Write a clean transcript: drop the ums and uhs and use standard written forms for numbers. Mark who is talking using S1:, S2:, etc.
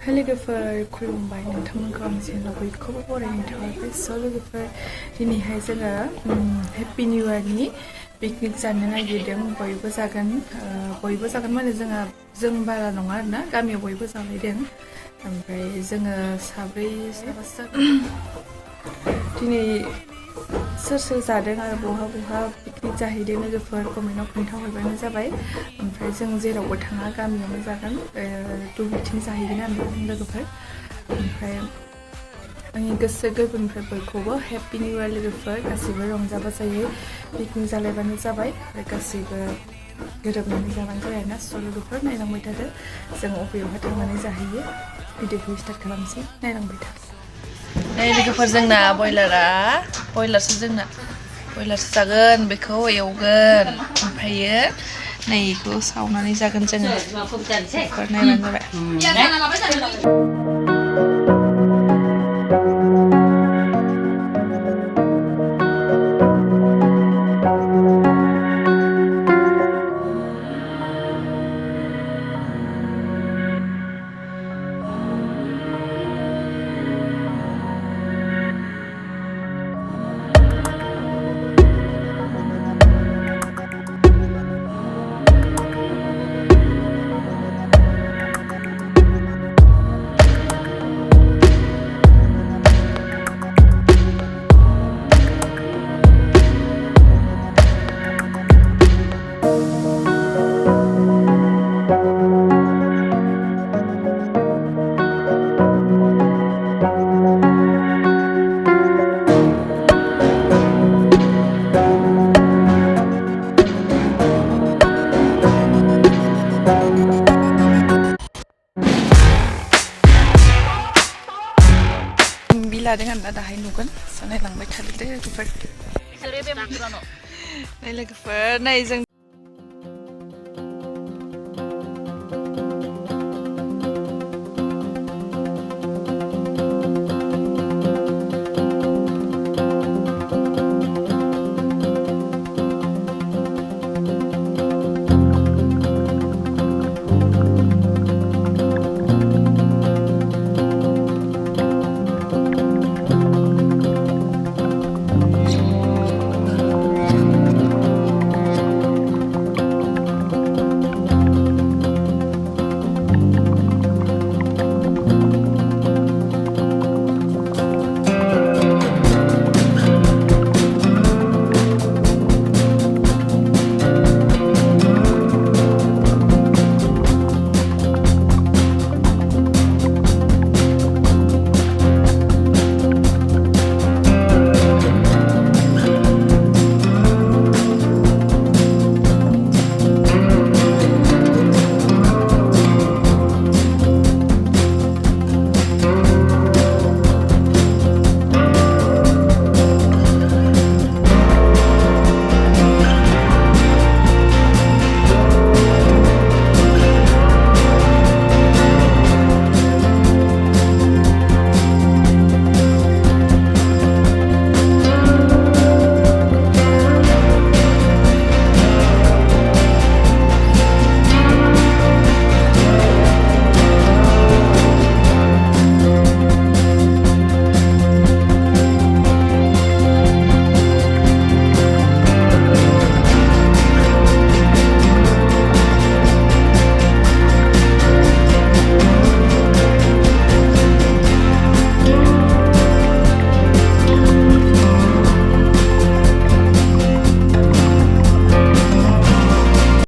S1: लोगोफोर खुलुमबाय नोंथांमोनखौ आं चेनेलाव बयखौबो बरायनो थाखाय लोगोफोर दिनैहाय जोङो हेपि निउ इयारनि पिकनिक जानो नागिरदों बयबो जागोन माने जों बारा नङा आरोना गामियाव बयबो जालायदों ओमफ्राय जोङो साब्रै साबासो दिनै सोर जादों आरो बहा पिकनिक जाहैदों लोगोफोर कमेन्टआव खोन्थाहरबानो जाबाय ओमफ्राय जों जेरावबो थाङा गामियावनो जागोन दुब्लिथिं जाहैगोन आरो लोगोफोर ओमफ्राय आंनि गोसो गोरबोनिफ्राय बयखौबो हेपि निउ इयार लोगोफोर गासैबो रंजा बाजायै पिकनिक जालायबानो जाबाय आरो गासैबो गोरोबनानै जाबानो जाबाय ना लोगोफोर नायलांबाय थादो जों अबेयावहाय थांनानै जाहैयो भिडिअखौ स्टार्ट खालामसै नायलांबाय था लोगोफोर जोंना बयलारसो जागोन बेखौ एवगोन ओमफ्रायो नै बेखौ सावनानै जागोन जोङो नायबानो जाबाय लादों आरोना दाहाय नुगोन नायलांबाय थादो लोगोफोर नै जों